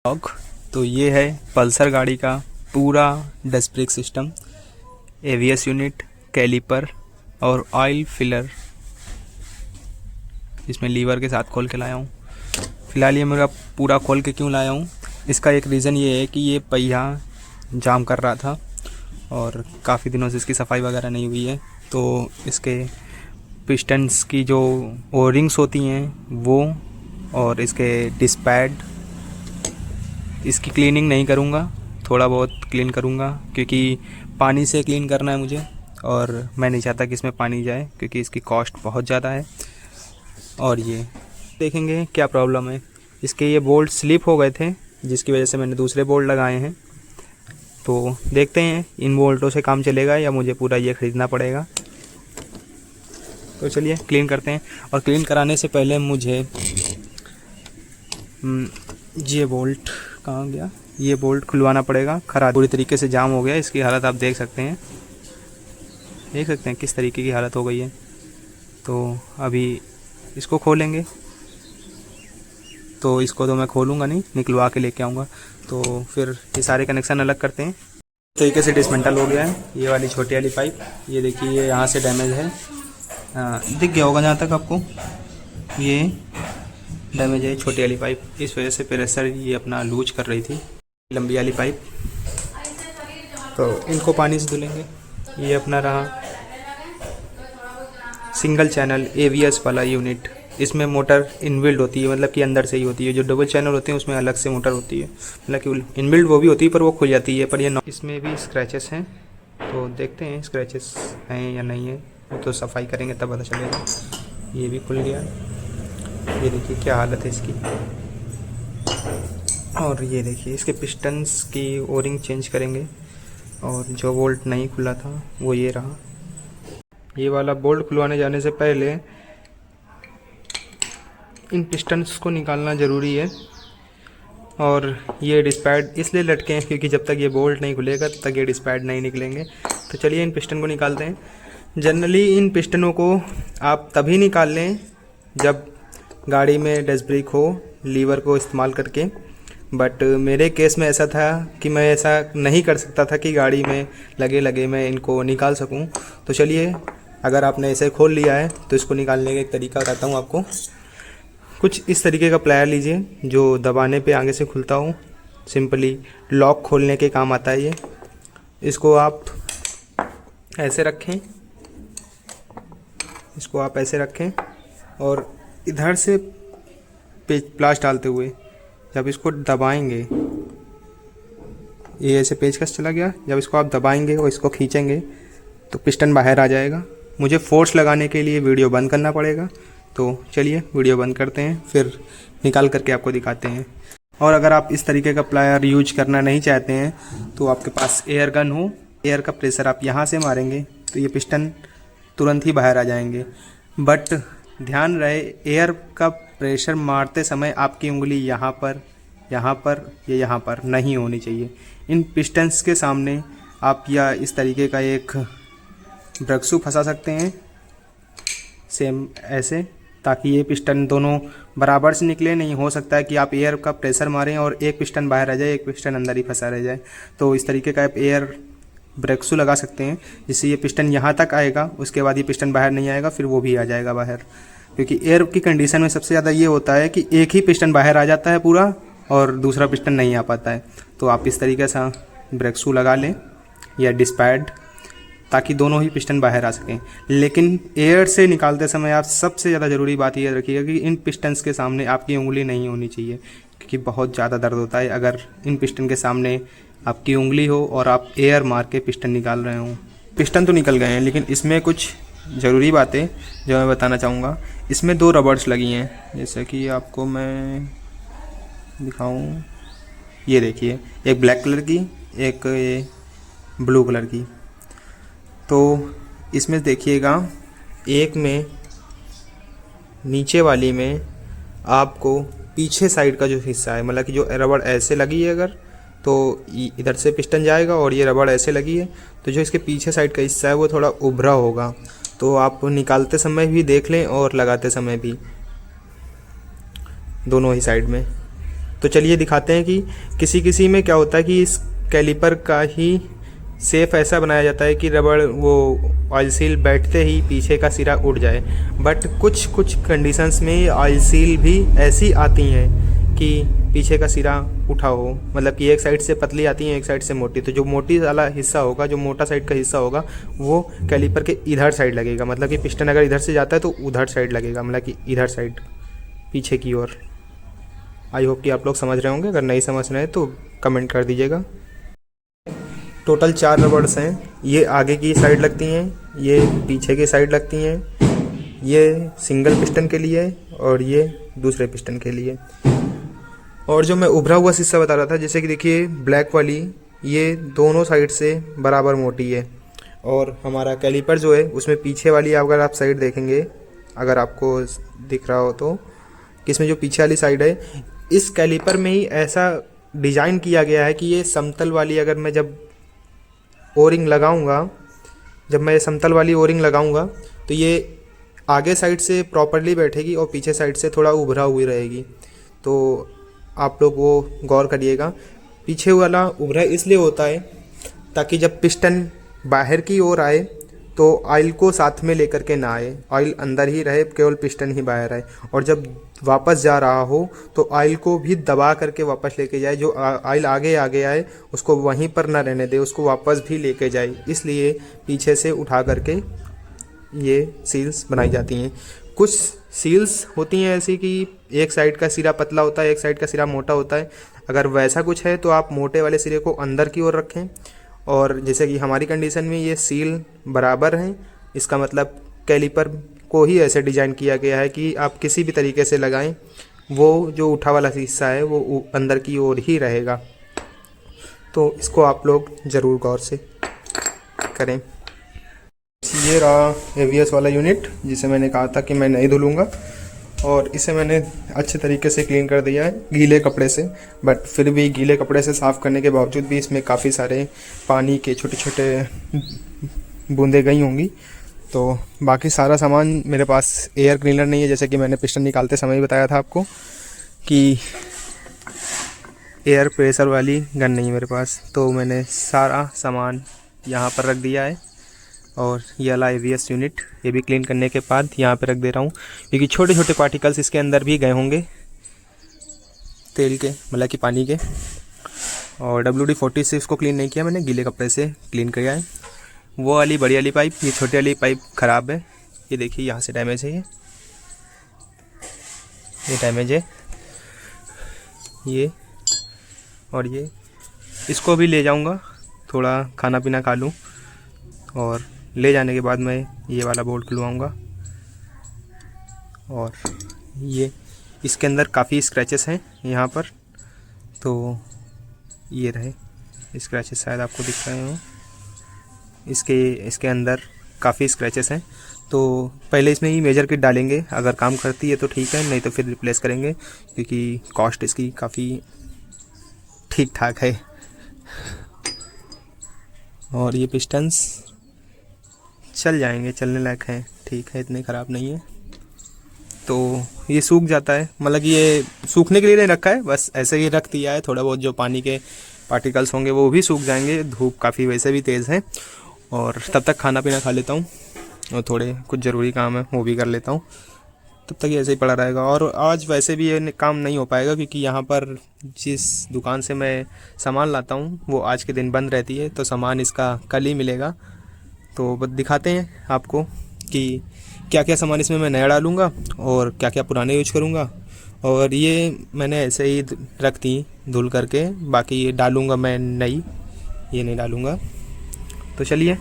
Blog. तो ये है पल्सर गाड़ी का पूरा disc brake system, ABS unit, caliper और ऑयल फिलर। इसमें लीवर के साथ खोल के लाया हूँ। फ़िलहाल ये मेरा पूरा खोल के क्यों लाया हूँ, इसका एक रीज़न ये है कि ये पहिया जाम कर रहा था और काफ़ी दिनों से इसकी सफाई वगैरह नहीं हुई है। तो इसके पिस्टन्स की जो ओ रिंग्स होती हैं वो, और इसके डिस्पैड, इसकी क्लीनिंग नहीं करूँगा, थोड़ा बहुत क्लीन करूँगा क्योंकि पानी से क्लीन करना है मुझे और मैं नहीं चाहता कि इसमें पानी जाए क्योंकि इसकी कॉस्ट बहुत ज़्यादा है। और ये देखेंगे क्या प्रॉब्लम है। इसके ये बोल्ट स्लिप हो गए थे जिसकी वजह से मैंने दूसरे बोल्ट लगाए हैं। तो देखते हैं इन बोल्टों से काम चलेगा या मुझे पूरा ये ख़रीदना पड़ेगा। तो चलिए क्लीन करते हैं। और क्लीन कराने से पहले मुझे ये बोल्ट कहाँ गया, ये बोल्ट खुलवाना पड़ेगा। खराब पूरी तरीके से जाम हो गया। इसकी हालत आप देख सकते हैं किस तरीके की हालत हो गई है। तो अभी इसको खोलेंगे। तो इसको तो मैं खोलूँगा नहीं, निकलवा के लेके आऊँगा। तो फिर ये सारे कनेक्शन अलग करते हैं। इस तरीके से डिसमेंटल हो गया है। ये वाली छोटी वाली पाइप, ये देखिए, ये यहाँ से डैमेज है। दिख गया होगा जहाँ तक आपको, ये डैमेज है छोटी वाली पाइप। इस वजह से प्रेशर ये अपना लूज कर रही थी। लंबी वाली पाइप, तो इनको पानी से धुलेंगे। ये अपना रहा सिंगल चैनल एवीएस वाला यूनिट। इसमें मोटर इनबिल्ड होती है, मतलब कि अंदर से ही होती है। जो डबल चैनल होते हैं उसमें अलग से मोटर होती है, मतलब कि इनबिल्ड वो भी होती है पर वो खुल जाती है। पर ये इसमें भी स्क्रैचेस हैं। तो देखते हैं स्क्रैचेस हैं या नहीं है, वो तो सफाई करेंगे तब पता चलेगा। ये भी खुल गया, ये देखिए क्या हालत है इसकी। और ये देखिए इसके पिस्टन्स की ओरिंग चेंज करेंगे। और जो बोल्ट नहीं खुला था वो ये रहा। ये वाला बोल्ट खुलवाने जाने से पहले इन पिस्टन्स को निकालना ज़रूरी है। और ये डिस्पैड इसलिए लटके हैं क्योंकि जब तक ये बोल्ट नहीं खुलेगा तब तक ये डिस्पैड नहीं निकलेंगे। तो चलिए इन पिस्टन को निकालते हैं। जनरली इन पिस्टनों को आप तभी निकाल लें जब गाड़ी में डिस्क ब्रेक हो, लीवर को इस्तेमाल करके। बट मेरे केस में ऐसा था कि मैं ऐसा नहीं कर सकता था कि गाड़ी में लगे मैं इनको निकाल सकूं। तो चलिए, अगर आपने इसे खोल लिया है तो इसको निकालने का एक तरीका बताता हूं आपको। कुछ इस तरीके का प्लायर लीजिए जो दबाने पे आगे से खुलता हो। सिंपली लॉक खोलने के काम आता है ये। इसको आप ऐसे रखें, और इधर से प्लास डालते हुए जब इसको दबाएंगे, ये ऐसे पेचकस चला गया। जब इसको आप दबाएंगे और इसको खींचेंगे तो पिस्टन बाहर आ जाएगा। मुझे फोर्स लगाने के लिए वीडियो बंद करना पड़ेगा। तो चलिए वीडियो बंद करते हैं, फिर निकाल करके आपको दिखाते हैं। और अगर आप इस तरीके का प्लायर यूज करना नहीं चाहते हैं तो आपके पास एयर गन हो, एयर का प्रेशर आप यहाँ से मारेंगे तो ये पिस्टन तुरंत ही बाहर आ जाएंगे। बट ध्यान रहे, एयर का प्रेशर मारते समय आपकी उंगली यहाँ पर या यहाँ पर नहीं होनी चाहिए। इन पिस्टन्स के सामने आप या इस तरीके का एक ब्रक्सू फंसा सकते हैं, सेम ऐसे, ताकि ये पिस्टन दोनों बराबर से निकले। नहीं हो सकता है कि आप एयर का प्रेशर मारें और एक पिस्टन बाहर आ जाए, एक पिस्टन अंदर ही फंसा रह जाए। तो इस तरीके का आप एयर ब्रेक्सू लगा सकते हैं जिससे ये पिस्टन यहाँ तक आएगा, उसके बाद ये पिस्टन बाहर नहीं आएगा, फिर वो भी आ जाएगा बाहर। क्योंकि एयर की कंडीशन में सबसे ज़्यादा ये होता है कि एक ही पिस्टन बाहर आ जाता है पूरा और दूसरा पिस्टन नहीं आ पाता है। तो आप इस तरीके से ब्रेक्सू लगा लें या डिस्पैड, ताकि दोनों ही पिस्टन बाहर आ सकें। लेकिन एयर से निकालते समय आप सबसे ज़्यादा ज़रूरी बात ये रखिएगा कि इन पिस्टन्स के सामने आपकी उंगली नहीं होनी चाहिए, क्योंकि बहुत ज़्यादा दर्द होता है अगर इन पिस्टन के सामने आपकी उंगली हो और आप एयर मार के पिस्टन निकाल रहे हो। पिस्टन तो निकल गए हैं, लेकिन इसमें कुछ ज़रूरी बातें जो मैं बताना चाहूँगा। इसमें 2 रबर्स लगी हैं, जैसे कि आपको मैं दिखाऊँ। ये देखिए, एक ब्लैक कलर की, एक ये ब्लू कलर की। तो इसमें देखिएगा, एक में नीचे वाली में आपको पीछे साइड का जो हिस्सा है, मतलब कि जो रबड़ ऐसे लगी है अगर, तो इधर से पिस्टन जाएगा और ये रबड़ ऐसे लगी है, तो जो इसके पीछे साइड का हिस्सा है वो थोड़ा उभरा होगा। तो आप निकालते समय भी देख लें और लगाते समय भी, दोनों ही साइड में। तो चलिए दिखाते हैं कि किसी किसी में क्या होता है कि इस कैलिपर का ही सेफ ऐसा बनाया जाता है कि रबड़ वो ऑयल सील बैठते ही पीछे का सिरा उड़ जाए। बट कुछ कुछ कंडीशंस में ऑयल सील भी ऐसी आती हैं कि पीछे का सिरा उठा हो, मतलब कि एक साइड से पतली आती है, एक साइड से मोटी। तो जो मोटी वाला हिस्सा होगा, जो मोटा साइड का हिस्सा होगा, वो कैलिपर के इधर साइड लगेगा। मतलब कि पिस्टन अगर इधर से जाता है तो उधर साइड लगेगा, मतलब कि इधर साइड पीछे की ओर। आई होप कि आप लोग समझ रहे होंगे। अगर नहीं समझ रहे हैं तो कमेंट कर दीजिएगा। टोटल 4 रबड़स हैं। ये आगे की साइड लगती हैं, ये पीछे की साइड लगती हैं, ये सिंगल पिस्टन के लिए और ये दूसरे पिस्टन के लिए। और जो मैं उभरा हुआ शीशा बता रहा था, जैसे कि देखिए ब्लैक वाली, ये दोनों साइड से बराबर मोटी है। और हमारा कैलिपर जो है उसमें पीछे वाली, अगर आप साइड देखेंगे, अगर आपको दिख रहा हो तो, कि इसमें जो पीछे वाली साइड है, इस कैलिपर में ही ऐसा डिज़ाइन किया गया है कि ये समतल वाली, अगर मैं जब ओरिंग लगाऊंगा, जब मैं समतल वाली ओरिंग लगाऊंगा तो ये आगे साइड से प्रॉपरली बैठेगी और पीछे साइड से थोड़ा उभरा हुई रहेगी। तो आप लोग वो गौर करिएगा। पीछे वाला उभरा इसलिए होता है ताकि जब पिस्टन बाहर की ओर आए तो ऑयल को साथ में लेकर के ना आए, ऑयल अंदर ही रहे, केवल पिस्टन ही बाहर आए। और जब वापस जा रहा हो तो ऑयल को भी दबा करके वापस लेके जाए। जो ऑयल आगे आए उसको वहीं पर ना रहने दे, उसको वापस भी लेके जाए। इसलिए पीछे से उठा करके ये सील्स बनाई जाती हैं। कुछ सील्स होती हैं ऐसी कि एक साइड का सिरा पतला होता है, एक साइड का सिरा मोटा होता है। अगर वैसा कुछ है तो आप मोटे वाले सिरे को अंदर की ओर रखें। और जैसे कि हमारी कंडीशन में ये सील बराबर हैं, इसका मतलब कैलिपर को ही ऐसे डिज़ाइन किया गया है कि आप किसी भी तरीके से लगाएं, वो जो उठा वाला हिस्सा है वो अंदर की ओर ही रहेगा। तो इसको आप लोग ज़रूर गौर से करें। ये रहा AVS वाला यूनिट, जिसे मैंने कहा था कि मैं नहीं धुलूँगा, और इसे मैंने अच्छे तरीके से क्लीन कर दिया है गीले कपड़े से। बट फिर भी गीले कपड़े से साफ़ करने के बावजूद भी इसमें काफ़ी सारे पानी के छोटे छोटे बूंदें गई होंगी। तो बाकी सारा सामान मेरे पास एयर क्लीनर नहीं है, जैसे कि मैंने पिस्टन निकालते समय ही बताया था आपको कि एयर प्रेशर वाली गन नहीं है मेरे पास। तो मैंने सारा सामान यहाँ पर रख दिया है। और ये वाला AVS यूनिट, ये भी क्लीन करने के बाद यहाँ पे रख दे रहा हूँ, क्योंकि छोटे छोटे पार्टिकल्स इसके अंदर भी गए होंगे तेल के, मतलब कि पानी के। और WD-40 से इसको क्लीन नहीं किया मैंने, गीले कपड़े से क्लीन किया है। वो वाली बड़ी वाली पाइप, ये छोटी वाली पाइप ख़राब है, ये देखिए यहाँ से डैमेज है, ये डैमेज है, ये और ये। इसको भी ले जाऊँगा, थोड़ा खाना पीना खा लूँ, और ले जाने के बाद मैं ये वाला बोल्ट खुलवाऊँगा। और ये इसके अंदर काफ़ी स्क्रैचेस हैं यहाँ पर, तो ये रहे स्क्रैचेस, शायद आपको दिख रहे हो। इसके अंदर काफ़ी स्क्रैचेस हैं। तो पहले इसमें ही मेजर किट डालेंगे, अगर काम करती है तो ठीक है, नहीं तो फिर रिप्लेस करेंगे, क्योंकि कॉस्ट इसकी काफ़ी ठीक ठाक है। और ये पिस्टन्स चल जाएंगे, चलने लायक हैं, ठीक है, इतने ख़राब नहीं है। तो ये सूख जाता है, मतलब कि ये सूखने के लिए नहीं रखा है, बस ऐसे ही रख दिया है। थोड़ा बहुत जो पानी के पार्टिकल्स होंगे वो भी सूख जाएंगे, धूप काफ़ी वैसे भी तेज़ है। और तब तक खाना पीना खा लेता हूँ, और थोड़े कुछ ज़रूरी काम है वो भी कर लेता हूँ, तब तक ये ऐसे ही पड़ा रहेगा। और आज वैसे भी ये काम नहीं हो पाएगा, क्योंकि यहाँ पर जिस दुकान से मैं सामान लाता हूँ वो आज के दिन बंद रहती है, तो सामान इसका कल ही मिलेगा। तो बस दिखाते हैं आपको कि क्या क्या सामान इसमें मैं नया डालूँगा और क्या क्या पुराने यूज करूँगा। और ये मैंने ऐसे ही रख दी धुल करके, बाकी ये डालूँगा मैं नई, ये नहीं डालूँगा। तो चलिए